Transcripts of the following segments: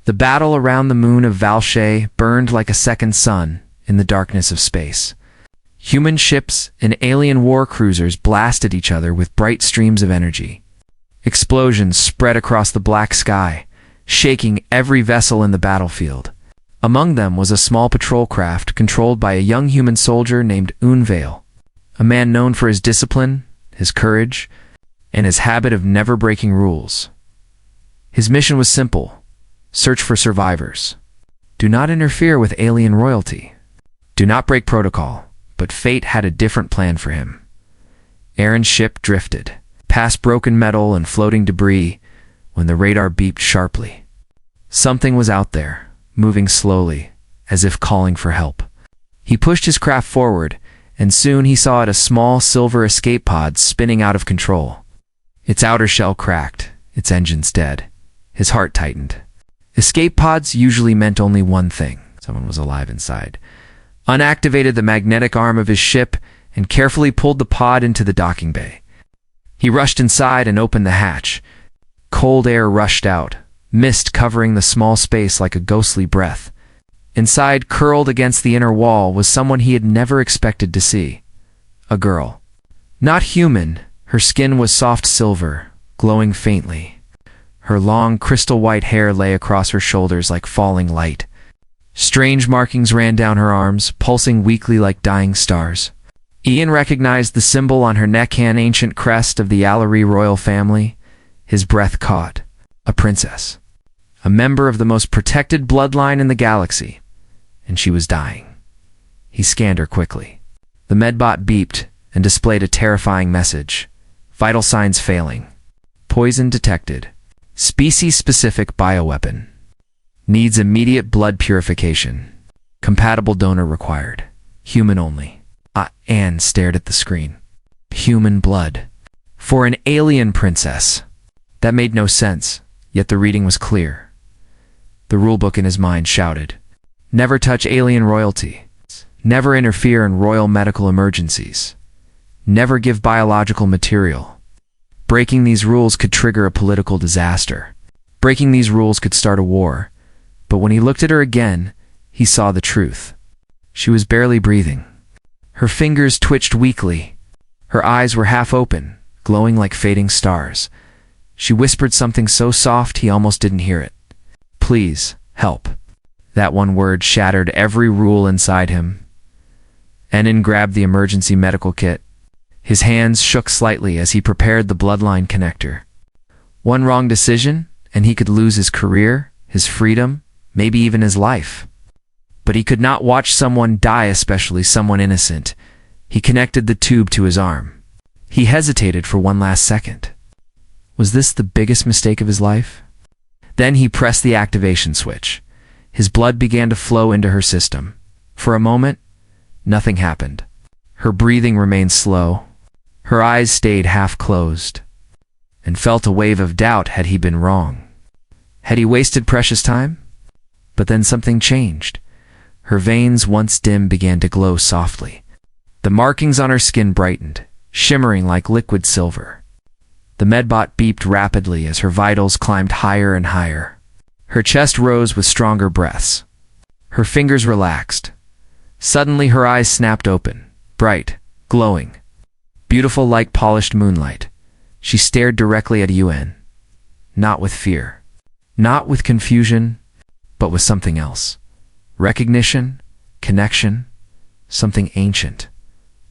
The battle around the moon of Valshay burned like a second sun in the darkness of space. Human ships and alien war cruisers blasted each other with bright streams of energy. Explosions spread across the black sky, shaking every vessel in the battlefield. Among them was a small patrol craft controlled by a young human soldier named Unveil, a man known for his discipline, his courage, and his habit of never breaking rules. His mission was simple: search for survivors. Do not interfere with alien royalty. Do not break protocol. But fate had a different plan for him. Aaron's ship drifted, past broken metal and floating debris, when the radar beeped sharply. Something was out there, moving slowly, as if calling for help. He pushed his craft forward, and soon he saw it a small silver escape pod spinning out of control. Its outer shell cracked, its engines dead. His heart tightened. Escape pods usually meant only one thing: someone was alive inside. Unactivated the magnetic arm of his ship and carefully pulled the pod into the docking bay. He rushed inside and opened the hatch. Cold air rushed out, mist covering the small space like a ghostly breath. Inside, curled against the inner wall, was someone he had never expected to see. A girl. Not human, her skin was soft silver, glowing faintly. Her long, crystal-white hair lay across her shoulders like falling light. Strange markings ran down her arms, pulsing weakly like dying stars. Ian recognized the symbol on her neck, an ancient crest of the Allery royal family. His breath caught. A princess. A member of the most protected bloodline in the galaxy. And she was dying. He scanned her quickly. The medbot beeped and displayed a terrifying message. Vital signs failing. Poison detected. Species-specific bioweapon. Needs immediate blood purification. Compatible donor required. Human only. Anne stared at the screen. Human blood. For an alien princess. That made no sense, yet the reading was clear. The rulebook in his mind shouted, never touch alien royalty. Never interfere in royal medical emergencies. Never give biological material. Breaking these rules could trigger a political disaster. Breaking these rules could start a war. But when he looked at her again, he saw the truth. She was barely breathing. Her fingers twitched weakly. Her eyes were half open, glowing like fading stars. She whispered something so soft he almost didn't hear it. Please, help. That one word shattered every rule inside him. Enon grabbed the emergency medical kit. His hands shook slightly as he prepared the bloodline connector. One wrong decision, and he could lose his career, his freedom, maybe even his life. But he could not watch someone die, especially someone innocent. He connected the tube to his arm. He hesitated for one last second. Was this the biggest mistake of his life? Then he pressed the activation switch. His blood began to flow into her system. For a moment, nothing happened. Her breathing remained slow. Her eyes stayed half closed, and felt a wave of doubt. Had he been wrong? Had he wasted precious time? But then something changed. Her veins, once dim, began to glow softly. The markings on her skin brightened, shimmering like liquid silver. The medbot beeped rapidly as her vitals climbed higher and higher. Her chest rose with stronger breaths. Her fingers relaxed. Suddenly her eyes snapped open, bright, glowing, beautiful like polished moonlight. She stared directly at Yuen. Not with fear. Not with confusion, but with something else. Recognition, connection, something ancient.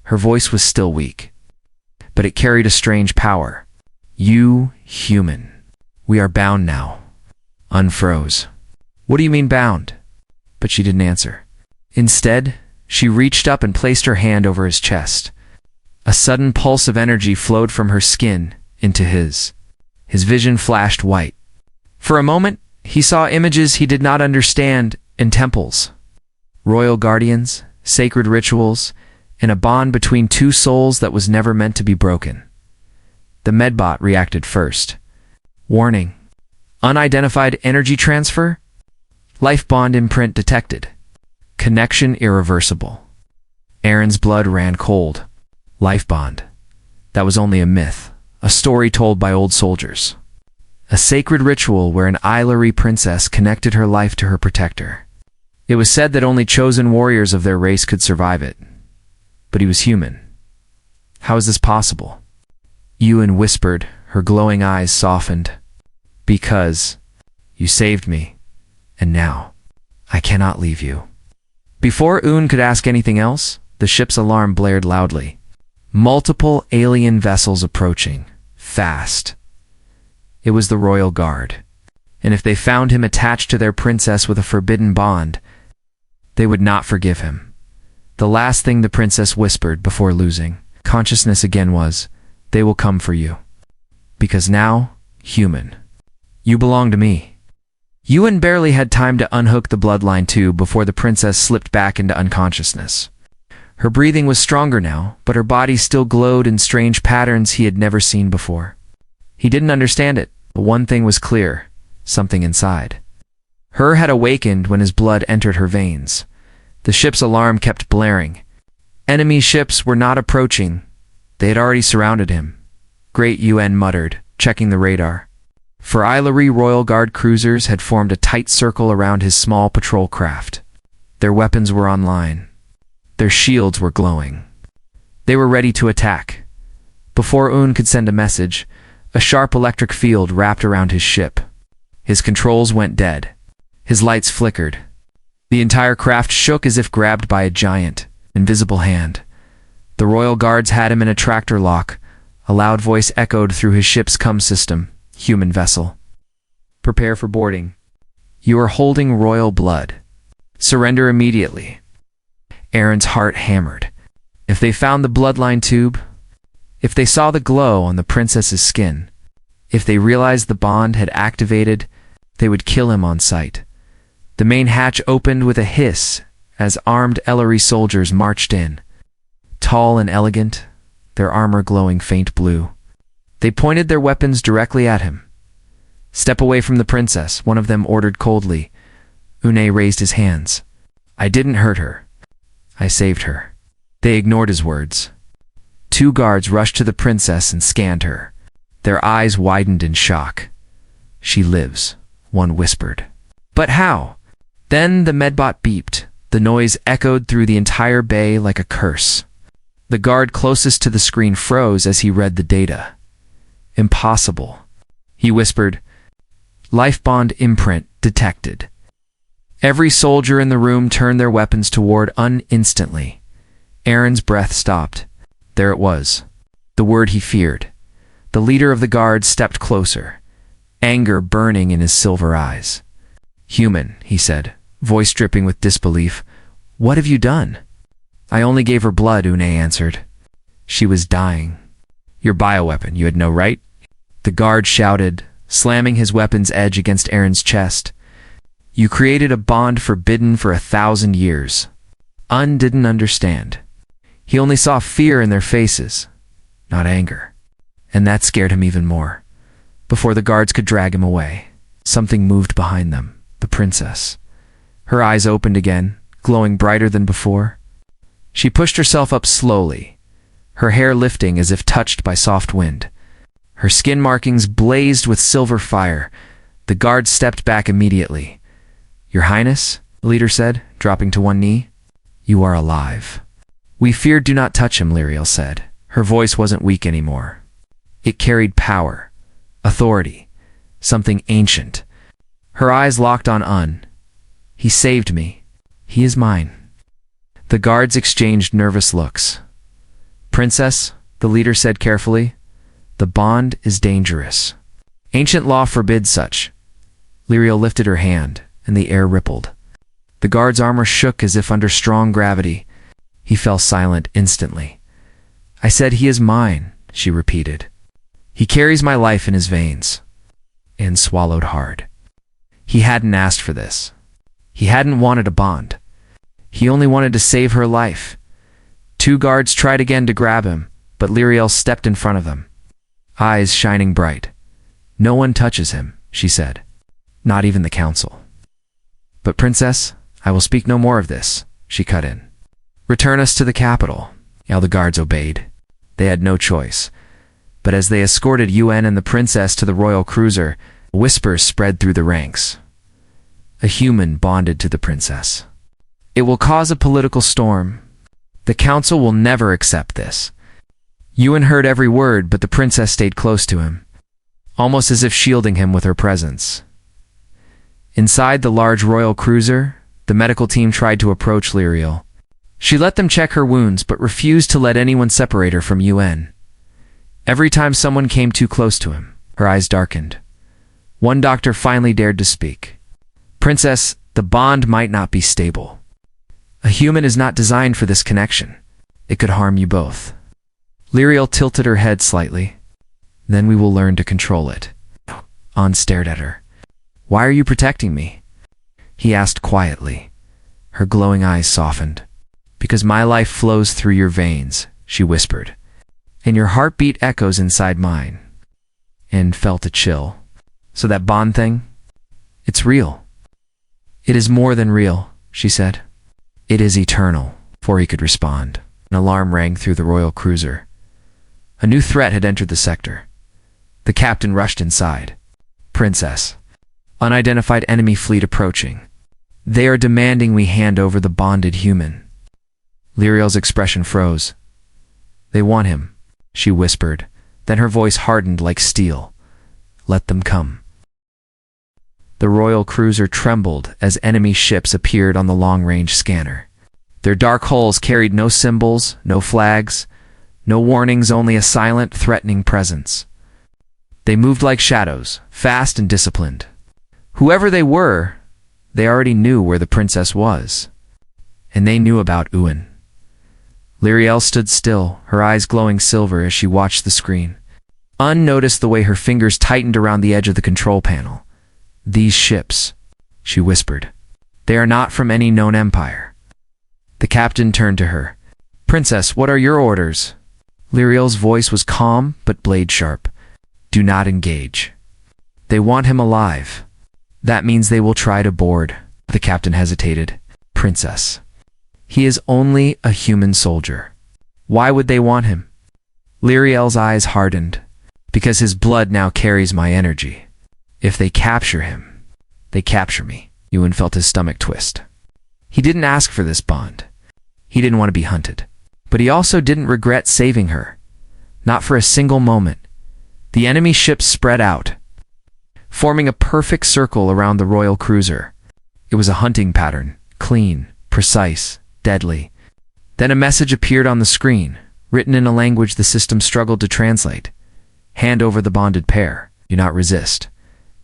Her voice was still weak, but it carried a strange power. You, human. We are bound now. Unfroze. What do you mean bound? But she didn't answer. Instead, she reached up and placed her hand over his chest. A sudden pulse of energy flowed from her skin into his. His vision flashed white. For a moment, he saw images he did not understand in temples. Royal guardians, sacred rituals, and a bond between two souls that was never meant to be broken. The medbot reacted first. Warning. Unidentified energy transfer? Life bond imprint detected. Connection irreversible. Aaron's blood ran cold. Life bond. That was only a myth, a story told by old soldiers. a sacred ritual where an Ilari princess connected her life to her protector. It was said that only chosen warriors of their race could survive it. But he was human. How is this possible? Yuan whispered, her glowing eyes softened. Because you saved me, and now I cannot leave you. Before Un could ask anything else, the ship's alarm blared loudly. Multiple alien vessels approaching, fast. It was the royal guard, and if they found him attached to their princess with a forbidden bond, they would not forgive him. The last thing the princess whispered before losing consciousness again was, "They will come for you. Because now, human, you belong to me." Yuan barely had time to unhook the bloodline tube before the princess slipped back into unconsciousness. Her breathing was stronger now, but her body still glowed in strange patterns he had never seen before. He didn't understand it, but one thing was clear: something inside her had awakened when his blood entered her veins. The ship's alarm kept blaring. Enemy ships were not approaching. They had already surrounded him. Great Yuan muttered, checking the radar. For Ilari Royal Guard cruisers had formed a tight circle around his small patrol craft. Their weapons were online. Their shields were glowing. They were ready to attack. Before Un could send a message, a sharp electric field wrapped around his ship. His controls went dead. His lights flickered. The entire craft shook as if grabbed by a giant, invisible hand. The Royal Guards had him in a tractor lock. A loud voice echoed through his ship's comm system. Human vessel. Prepare for boarding. You are holding royal blood. Surrender immediately. Aaron's heart hammered. If they found the bloodline tube, if they saw the glow on the princess's skin, if they realized the bond had activated, they would kill him on sight. The main hatch opened with a hiss as armed Ellery soldiers marched in. Tall and elegant, their armor glowing faint blue. They pointed their weapons directly at him. "Step away from the princess," one of them ordered coldly. Une raised his hands. "I didn't hurt her. I saved her." They ignored his words. Two guards rushed to the princess and scanned her. Their eyes widened in shock. "She lives," one whispered. "But how?" Then the medbot beeped. The noise echoed through the entire bay like a curse. The guard closest to the screen froze as he read the data. "Impossible," he whispered. "Life bond imprint detected." Every soldier in the room turned their weapons toward Un instantly. Aaron's breath stopped. There it was, the word he feared. The leader of the guard stepped closer, anger burning in his silver eyes. "Human," he said, voice dripping with disbelief. "What have you done?" "I only gave her blood," Une answered. "She was dying." "Your bioweapon, you had no right?" The guard shouted, slamming his weapon's edge against Aaron's chest. "You created a bond forbidden for 1,000 years. Un didn't understand. He only saw fear in their faces, not anger. And that scared him even more. Before the guards could drag him away, something moved behind them, the princess. Her eyes opened again, glowing brighter than before. She pushed herself up slowly, her hair lifting as if touched by soft wind. Her skin markings blazed with silver fire. The guards stepped back immediately. "Your Highness," the leader said, dropping to one knee. "You are alive." "We feared, do not touch him," Lyriel said. Her voice wasn't weak anymore. It carried power, authority, something ancient. Her eyes locked on Un. "He saved me. He is mine." The guards exchanged nervous looks. "Princess," the leader said carefully, "the bond is dangerous. Ancient law forbids such." Lyriel lifted her hand, and the air rippled. The guard's armor shook as if under strong gravity. He fell silent instantly. "I said he is mine," she repeated. "He carries my life in his veins." And swallowed hard. He hadn't asked for this. He hadn't wanted a bond. He only wanted to save her life. Two guards tried again to grab him, but Lyriel stepped in front of them, eyes shining bright. "No one touches him," she said. "Not even the council." "But Princess, I will speak no more of this," she cut in. "Return us to the capital." All the guards obeyed. They had no choice. But as they escorted Yuan and the princess to the royal cruiser, Whispers spread through the ranks. A human bonded to the princess. It will cause a political storm. The council will never accept this. Yuan heard every word, but the princess stayed close to him, almost as if shielding him with her presence. Inside the large royal cruiser, the medical team tried to approach Lyriel. She let them check her wounds, but refused to let anyone separate her from Yuan. Every time someone came too close to him, her eyes darkened. One doctor finally dared to speak. "Princess, the bond might not be stable. A human is not designed for this connection. It could harm you both." Lyriel tilted her head slightly. "Then we will learn to control it." An stared at her. "Why are you protecting me?" he asked quietly. Her glowing eyes softened. "Because my life flows through your veins," she whispered, "and your heartbeat echoes inside mine." And felt a chill. "So that bond thing? It's real." "It is more than real," she said. "It is eternal," before he could respond. An alarm rang through the royal cruiser. A new threat had entered the sector. The captain rushed inside. "Princess, unidentified enemy fleet approaching. They are demanding we hand over the bonded human." Lyriel's expression froze. "They want him," she whispered, then her voice hardened like steel. "Let them come." The royal cruiser trembled as enemy ships appeared on the long-range scanner. Their dark hulls carried no symbols, no flags, no warnings, only a silent, threatening presence. They moved like shadows, fast and disciplined. Whoever they were, they already knew where the princess was. And they knew about Yuan. Lyriel stood still, her eyes glowing silver as she watched the screen. An noticed the way her fingers tightened around the edge of the control panel. "These ships," she whispered. "They are not from any known empire." The captain turned to her. "Princess, what are your orders?" Lyriel's voice was calm but blade-sharp. "Do not engage. They want him alive. That means they will try to board." The captain hesitated. "Princess, he is only a human soldier. Why would they want him?" Lyriel's eyes hardened. "Because his blood now carries my energy. If they capture him, they capture me." Yuan felt his stomach twist. He didn't ask for this bond. He didn't want to be hunted. But he also didn't regret saving her. Not for a single moment. The enemy ships spread out, forming a perfect circle around the royal cruiser. It was a hunting pattern, clean, precise, deadly. Then a message appeared on the screen, written in a language the system struggled to translate. "Hand over the bonded pair. Do not resist.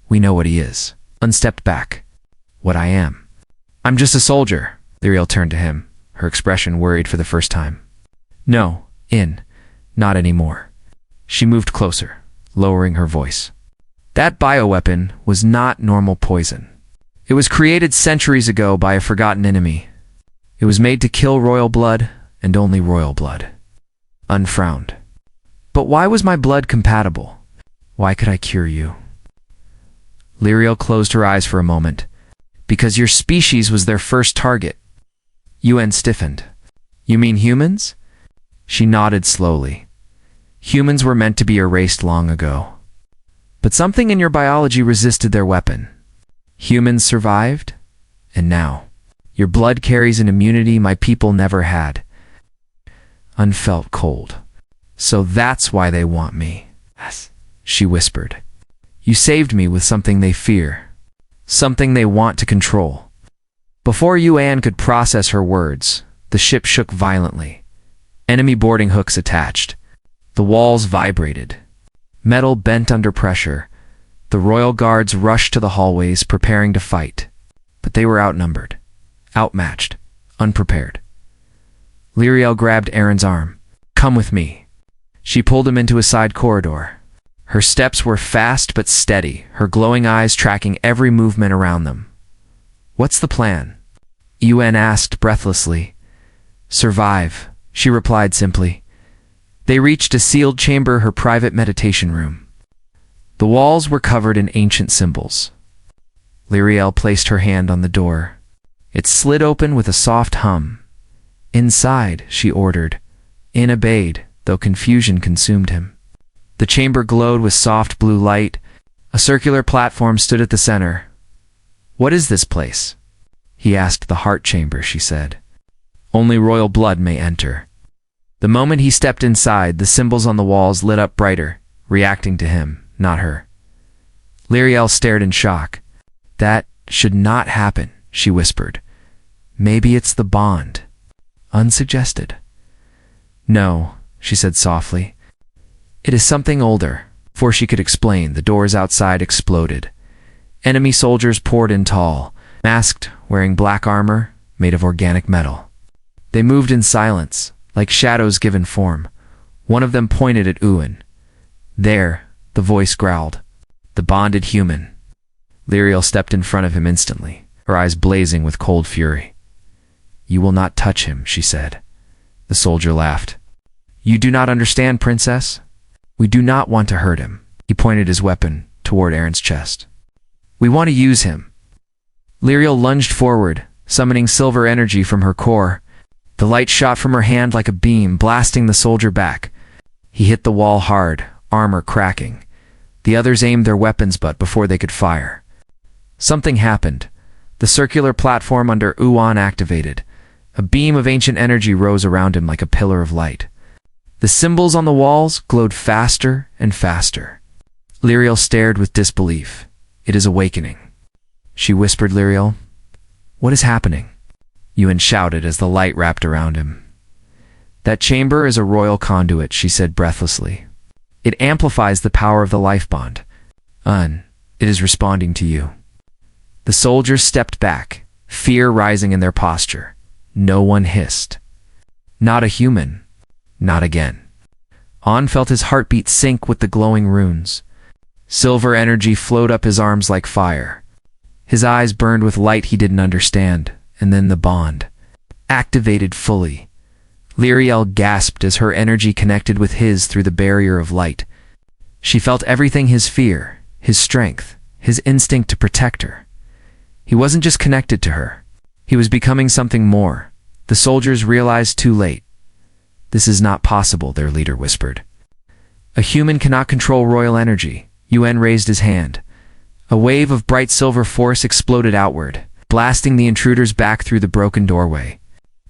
We know what he is." An stepped back. "What I am?" "I'm just a soldier." Lyriel turned to him, her expression worried for the first time. "No, not anymore." She moved closer, lowering her voice. "That bioweapon was not normal poison. It was created centuries ago by a forgotten enemy. It was made to kill royal blood, and only royal blood." An frowned. "But why was my blood compatible? Why could I cure you?" Lyriel closed her eyes for a moment. "Because your species was their first target." Yuan stiffened. "You mean humans?" She nodded slowly. "Humans were meant to be erased long ago. But something in your biology resisted their weapon. Humans survived, and now your blood carries an immunity my people never had." An felt cold. "So that's why they want me," she whispered. "You saved me with something they fear, something they want to control." Before Yuan could process her words, the ship shook violently. Enemy boarding hooks attached. The walls vibrated. Metal bent under pressure. The royal guards rushed to the hallways, preparing to fight. But they were outnumbered, outmatched, unprepared. Lyriel grabbed Aaron's arm. "Come with me." She pulled him into a side corridor. Her steps were fast but steady, her glowing eyes tracking every movement around them. "What's the plan?" Yuan asked breathlessly. "Survive," she replied simply. They reached a sealed chamber, her private meditation room. The walls were covered in ancient symbols. Lyriel placed her hand on the door. It slid open with a soft hum. "Inside," she ordered. An obeyed, though confusion consumed him. The chamber glowed with soft blue light, A circular platform stood at the center. "What is this place?" he asked. "The heart chamber," she said. "Only royal blood may enter." The moment he stepped inside, the symbols on the walls lit up brighter, reacting to him, not her. Lyriel stared in shock. "That should not happen," she whispered. "Maybe it's the bond." Unsuggested. "No," she said softly. "It is something older." Before she could explain, the doors outside exploded. Enemy soldiers poured in tall, masked, wearing black armor made of organic metal. They moved in silence, like shadows given form. One of them pointed at Ewan. "There," the voice growled. "The bonded human." Lyriel stepped in front of him instantly, her eyes blazing with cold fury. "You will not touch him," she said. The soldier laughed. "You do not understand, princess. We do not want to hurt him." He pointed his weapon toward Aaron's chest. "We want to use him." Lyriel lunged forward, summoning silver energy from her core. The light shot from her hand like a beam, blasting the soldier back. He hit the wall hard, armor cracking. The others aimed their weapons but before they could fire. Something happened. The circular platform under Ewan activated. A beam of ancient energy rose around him like a pillar of light. The symbols on the walls glowed faster and faster. Lyriel stared with disbelief. "It is awakening." She whispered, "Lyriel, what is happening?" Ewan shouted as the light wrapped around him. "That chamber is a royal conduit," she said breathlessly. "It amplifies the power of the life bond. It is responding to you." The soldiers stepped back, fear rising in their posture. No one hissed. Not a human. Not again. On felt his heartbeat sync with the glowing runes. Silver energy flowed up his arms like fire. His eyes burned with light he didn't understand, and then the bond activated fully. Lyriel gasped as her energy connected with his through the barrier of light. She felt everything: his fear, his strength, his instinct to protect her. He wasn't just connected to her. He was becoming something more. The soldiers realized too late. "This is not possible," their leader whispered. "A human cannot control royal energy." Ewan raised his hand. A wave of bright silver force exploded outward, blasting the intruders back through the broken doorway.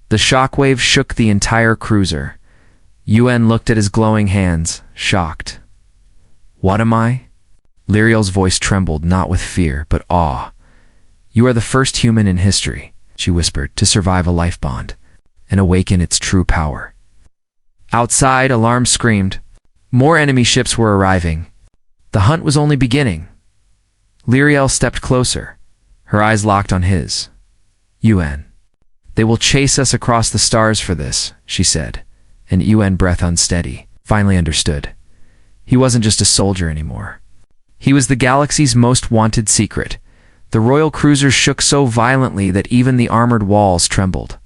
The shockwave shook the entire cruiser. Ewan looked at his glowing hands, shocked. "What am I?" Lyriel's voice trembled, not with fear, but awe. "You are the first human in history," she whispered, "to survive a life bond and awaken its true power." Outside, alarms screamed. More enemy ships were arriving. The hunt was only beginning. Lyriel stepped closer, her eyes locked on his. "Ewan, they will chase us across the stars for this," she said, and Ewan, breath unsteady, finally understood. He wasn't just a soldier anymore. He was the galaxy's most wanted secret. The royal cruisers shook so violently that even the armored walls trembled.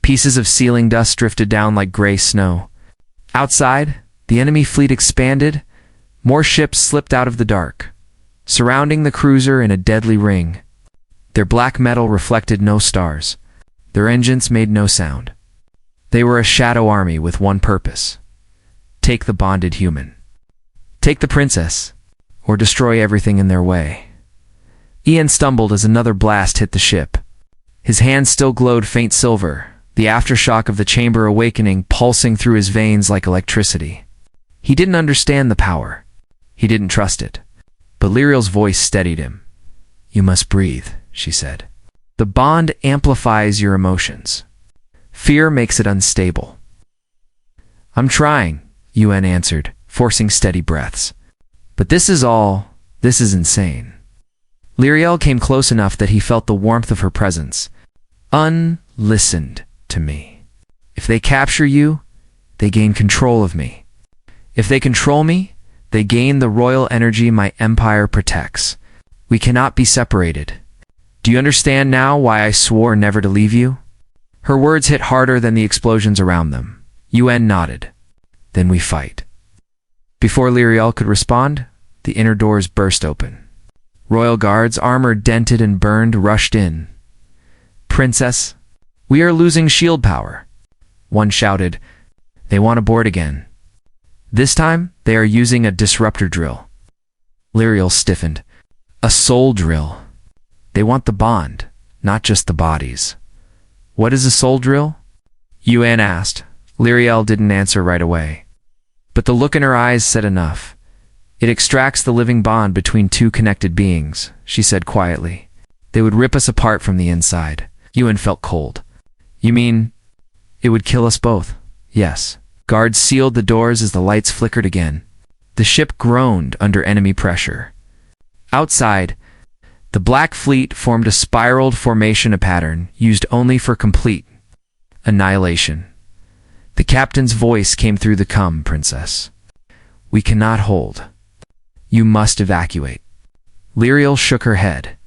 Pieces of ceiling dust drifted down like gray snow. Outside, the enemy fleet expanded. More ships slipped out of the dark, surrounding the cruiser in a deadly ring. Their black metal reflected no stars. Their engines made no sound. They were a shadow army with one purpose: take the bonded human. Take the princess, or destroy everything in their way. Ian stumbled as another blast hit the ship. His hand still glowed faint silver, the aftershock of the chamber awakening pulsing through his veins like electricity. He didn't understand the power. He didn't trust it. But Lyriel's voice steadied him. "You must breathe," she said. "The bond amplifies your emotions. Fear makes it unstable." "I'm trying," Ewan answered, forcing steady breaths. "But this is insane." Lyriel came close enough that he felt the warmth of her presence. "Listened to me. If they capture you, they gain control of me. If they control me, they gain the royal energy my empire protects. We cannot be separated. Do you understand now why I swore never to leave you?" Her words hit harder than the explosions around them. Ewan nodded. "Then we fight." Before Lyriel could respond, the inner doors burst open. Royal guards, armor dented and burned, rushed in. "Princess, we are losing shield power," one shouted. "They want to board again. This time, they are using a disruptor drill." Lyriel stiffened. A soul drill. They want the bond, not just the bodies. What is a soul drill? Yuan asked. Lyriel didn't answer right away. But the look in her eyes said enough. It extracts the living bond between two connected beings, she said quietly. They would rip us apart from the inside. Yuan felt cold. You mean, it would kill us both? Yes. Guards sealed the doors as the lights flickered again. The ship groaned under enemy pressure. Outside, the Black Fleet formed a spiraled formation, a pattern used only for complete annihilation. The captain's voice came through the "Come, princess. We cannot hold. You must evacuate." Lyriel shook her head.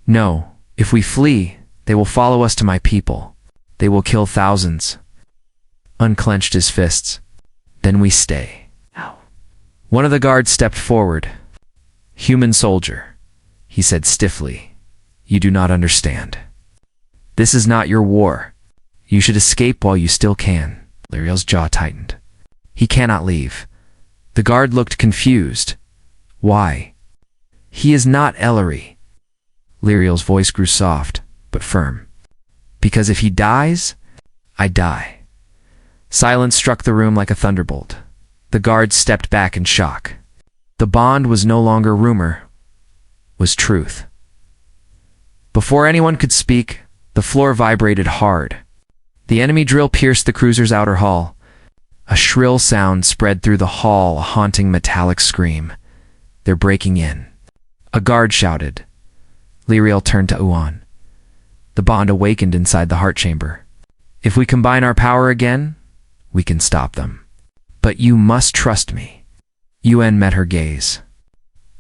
No, if we flee, they will follow us to my people. They will kill thousands. Unclenched his fists. Then we stay. One of the guards stepped forward. Human soldier, he said stiffly. You do not understand. This is not your war. You should escape while you still can. Lyriel's jaw tightened. He cannot leave. The guard looked confused. Why? He is not Ellery. Lyriel's voice grew soft, but firm. Because if he dies, I die. Silence struck the room like a thunderbolt. The guard stepped back in shock. The bond was no longer rumor, was truth. Before anyone could speak, the floor vibrated hard. The enemy drill pierced the cruiser's outer hull. A shrill sound spread through the hall, a haunting metallic scream. They're breaking in. A guard shouted. Lyriel turned to Yuan. The bond awakened inside the heart chamber. If we combine our power again, we can stop them. But you must trust me. Yuan met her gaze.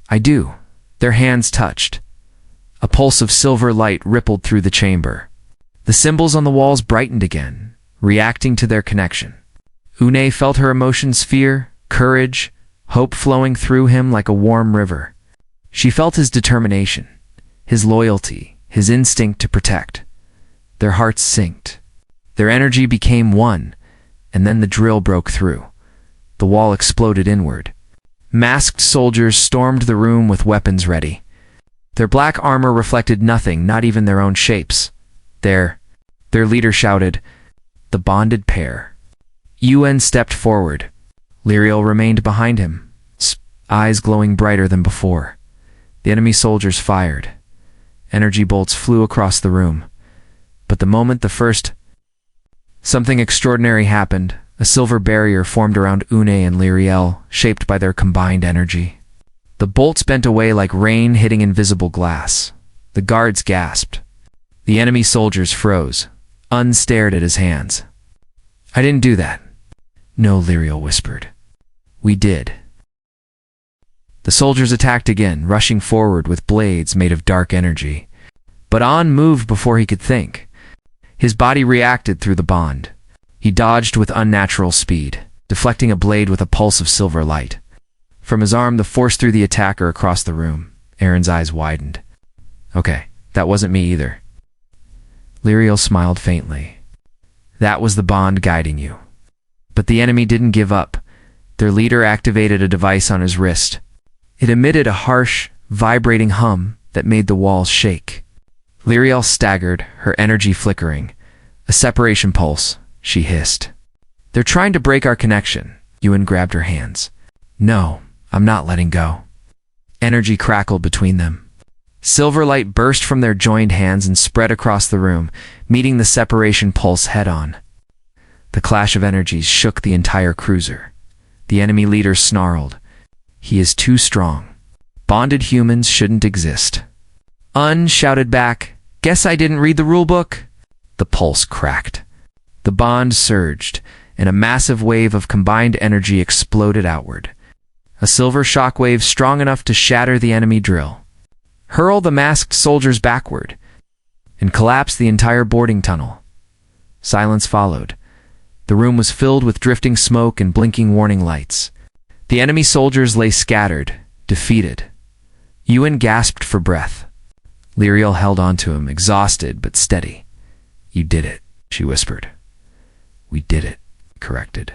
I do. Their hands touched. A pulse of silver light rippled through the chamber. The symbols on the walls brightened again, reacting to their connection. Une felt her emotions: fear, courage, hope flowing through him like a warm river. She felt his determination, his loyalty, his instinct to protect. Their hearts synced. Their energy became one, and then the drill broke through. The wall exploded inward. Masked soldiers stormed the room with weapons ready. Their black armor reflected nothing, not even their own shapes. Their leader shouted, "The bonded pair." Yuan stepped forward. Lyriel remained behind him, eyes glowing brighter than before. The enemy soldiers fired. Energy bolts flew across the room. But the moment something extraordinary happened. A silver barrier formed around Une and Lyriel, shaped by their combined energy. The bolts bent away like rain hitting invisible glass. The guards gasped. The enemy soldiers froze, unstared at his hands. I didn't do that. No, Lyriel whispered. We did. The soldiers attacked again, rushing forward with blades made of dark energy. But An moved before he could think. His body reacted through the bond. He dodged with unnatural speed, deflecting a blade with a pulse of silver light. From his arm, the force threw the attacker across the room. Aaron's eyes widened. Okay, that wasn't me either. Lyriel smiled faintly. That was the bond guiding you. But the enemy didn't give up. Their leader activated a device on his wrist. It emitted a harsh, vibrating hum that made the walls shake. Lyriel staggered, her energy flickering. A separation pulse, she hissed. They're trying to break our connection. Yuan grabbed her hands. No, I'm not letting go. Energy crackled between them. Silver light burst from their joined hands and spread across the room, meeting the separation pulse head-on. The clash of energies shook the entire cruiser. The enemy leader snarled. He is too strong. Bonded humans shouldn't exist. Un shouted back, guess I didn't read the rulebook. The pulse cracked. The bond surged, and a massive wave of combined energy exploded outward. A silver shockwave strong enough to shatter the enemy drill, hurl the masked soldiers backward, and collapse the entire boarding tunnel. Silence followed. The room was filled with drifting smoke and blinking warning lights. The enemy soldiers lay scattered, defeated. Yuan gasped for breath. Lyriel held onto him, exhausted but steady. You did it, she whispered. We did it, he corrected.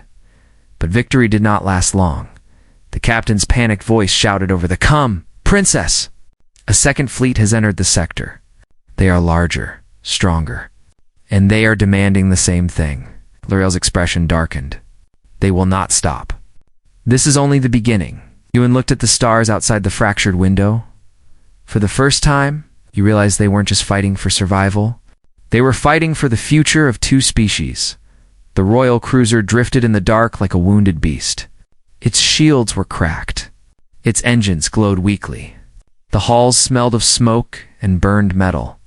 But victory did not last long. The captain's panicked voice shouted over the "Come, Princess! A second fleet has entered the sector. They are larger, stronger, and they are demanding the same thing. L'Oreal's expression darkened. They will not stop. This is only the beginning. Yuan looked at the stars outside the fractured window. For the first time, you realized they weren't just fighting for survival. They were fighting for the future of two species. The royal cruiser drifted in the dark like a wounded beast. Its shields were cracked. Its engines glowed weakly. The halls smelled of smoke and burned metal.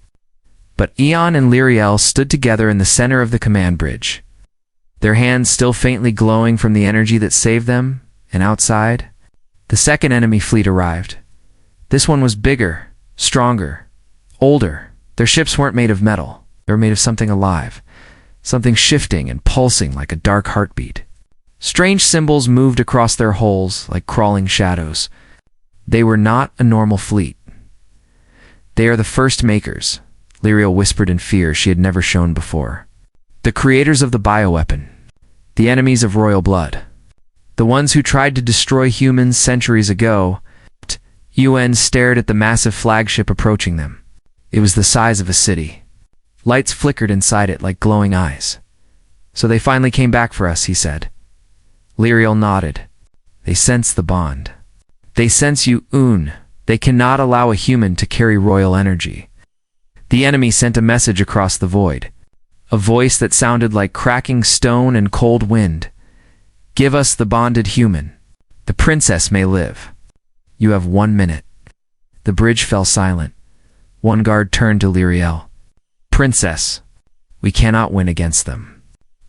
But Eon and Lyriel stood together in the center of the command bridge, their hands still faintly glowing from the energy that saved them, and outside, the second enemy fleet arrived. This one was bigger, stronger, older. Their ships weren't made of metal. They were made of something alive, something shifting and pulsing like a dark heartbeat. Strange symbols moved across their hulls like crawling shadows. They were not a normal fleet. They are the first makers, Lyriel whispered in fear she had never shown before. The creators of the bioweapon, the enemies of royal blood, the ones who tried to destroy humans centuries ago. Yuan stared at the massive flagship approaching them. It was the size of a city. Lights flickered inside it like glowing eyes. So they finally came back for us, he said. Lyriel nodded. They sense the bond. They sense you, Un. They cannot allow a human to carry royal energy. The enemy sent a message across the void, a voice that sounded like cracking stone and cold wind. Give us the bonded human. The princess may live. You have 1 minute. The bridge fell silent. One guard turned to Lyriel. Princess, we cannot win against them.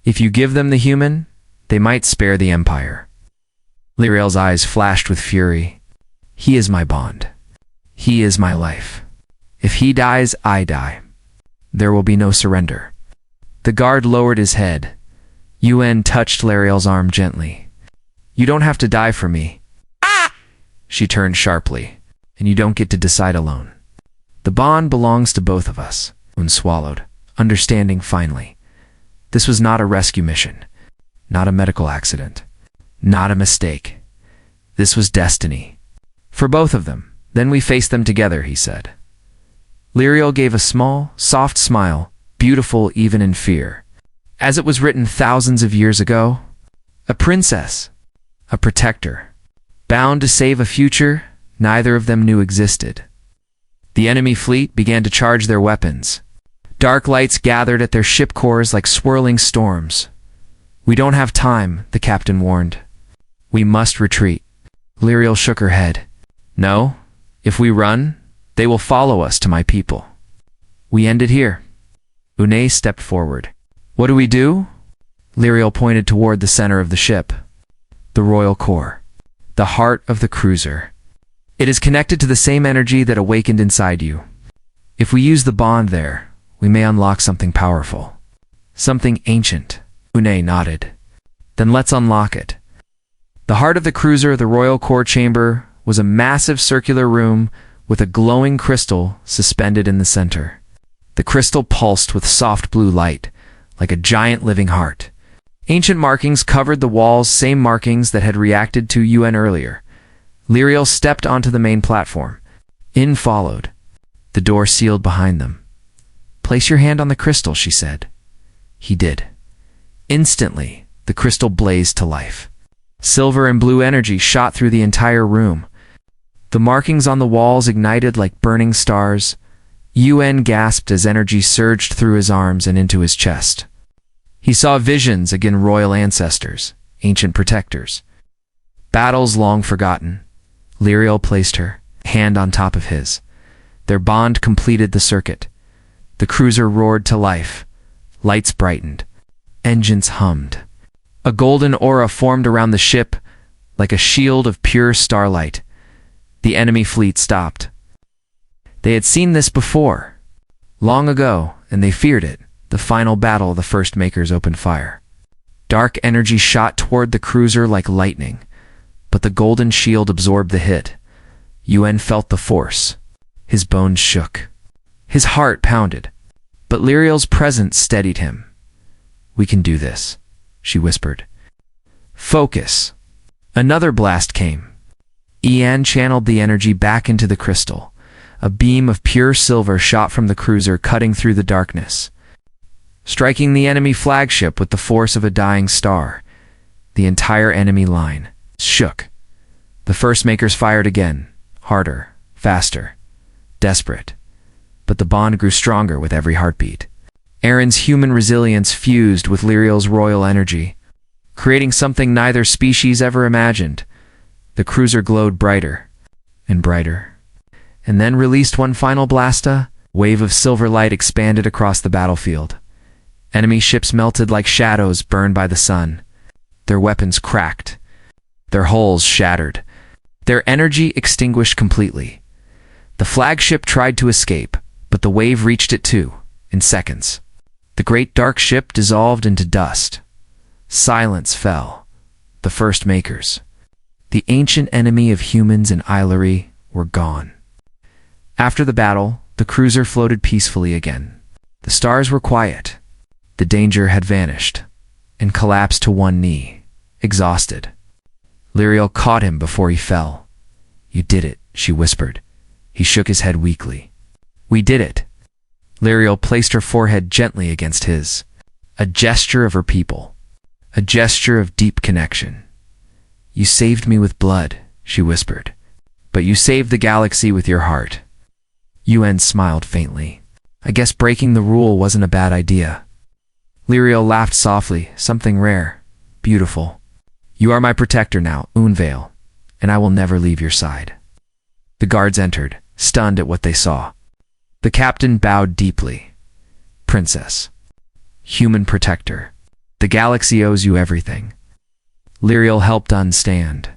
If you give them the human, they might spare the empire. Lyriel's eyes flashed with fury. He is my bond. He is my life. If he dies, I die. There will be no surrender. The guard lowered his head. Yuan touched Lyriel's arm gently. You don't have to die for me. Ah! She turned sharply. And you don't get to decide alone. The bond belongs to both of us. Yuan swallowed, understanding finally. This was not a rescue mission. Not a medical accident. Not a mistake. This was destiny. For both of them. Then we faced them together, he said. Lyriel gave a small, soft smile, beautiful even in fear. As it was written thousands of years ago, a princess, a protector, bound to save a future neither of them knew existed. The enemy fleet began to charge their weapons. Dark lights gathered at their ship cores like swirling storms. We don't have time, the captain warned. We must retreat. Lyriel shook her head. No, if we run, they will follow us to my people. We end it here. Unai stepped forward. What do we do? Lyriel pointed toward the center of the ship. The royal core. The heart of the cruiser. It is connected to the same energy that awakened inside you. If we use the bond there, we may unlock something powerful. Something ancient. Unai nodded. Then let's unlock it. The heart of the cruiser, the royal core chamber, was a massive circular room with a glowing crystal suspended in the center. The crystal pulsed with soft blue light, like a giant living heart. Ancient markings covered the walls, same markings that had reacted to Yuan earlier. Lyriel stepped onto the main platform. In followed. The door sealed behind them. Place your hand on the crystal, she said. He did. Instantly, the crystal blazed to life. Silver and blue energy shot through the entire room. The markings on the walls ignited like burning stars. Yuan gasped as energy surged through his arms and into his chest. He saw visions again, royal ancestors, ancient protectors. Battles long forgotten. Lyriel placed her hand on top of his. Their bond completed the circuit. The cruiser roared to life. Lights brightened. Engines hummed. A golden aura formed around the ship, like a shield of pure starlight. The enemy fleet stopped. They had seen this before, long ago, and they feared it. The final battle, the first makers opened fire. Dark energy shot toward the cruiser like lightning, but the golden shield absorbed the hit. Yuan felt the force. His bones shook. His heart pounded, but Lyriel's presence steadied him. We can do this, she whispered. Focus. Another blast came. Ian channeled the energy back into the crystal. A beam of pure silver shot from the cruiser, cutting through the darkness, striking the enemy flagship with the force of a dying star. The entire enemy line shook. The first makers fired again, harder, faster, desperate. But the bond grew stronger with every heartbeat. Aaron's human resilience fused with Lyriel's royal energy, creating something neither species ever imagined. The cruiser glowed brighter and brighter, and then released one final blast. A wave of silver light expanded across the battlefield. Enemy ships melted like shadows burned by the sun. Their weapons cracked, their hulls shattered, their energy extinguished completely. The flagship tried to escape, but the wave reached it too, in seconds. The great dark ship dissolved into dust. Silence fell. The first makers, the ancient enemy of humans and Illyri, were gone. After the battle, the cruiser floated peacefully again. The stars were quiet. The danger had vanished, and collapsed to one knee, exhausted. Lyriel caught him before he fell. "You did it," she whispered. He shook his head weakly. "We did it." Lyriel placed her forehead gently against his, a gesture of her people, a gesture of deep connection. "You saved me with blood," she whispered, "but you saved the galaxy with your heart." Yuen smiled faintly. "I guess breaking the rule wasn't a bad idea." Lyriel laughed softly, "Something rare, beautiful. You are my protector now, Unveil, and I will never leave your side." The guards entered, stunned at what they saw. The captain bowed deeply. "Princess, human protector, the galaxy owes you everything." Lyriel helped unstand.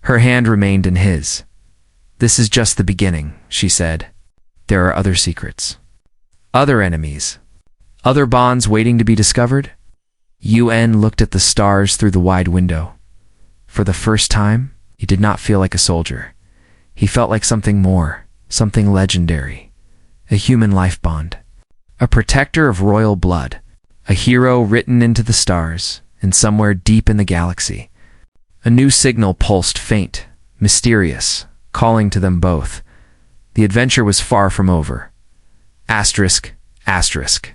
Her hand remained in his. "This is just the beginning," she said. "There are other secrets, other enemies, other bonds waiting to be discovered." Yuen looked at the stars through the wide window. For the first time, he did not feel like a soldier. He felt like something more, something legendary. A human life bond. A protector of royal blood. A hero written into the stars, and somewhere deep in the galaxy. A new signal pulsed, faint, mysterious, calling to them both. The adventure was far from over. Asterisk, asterisk.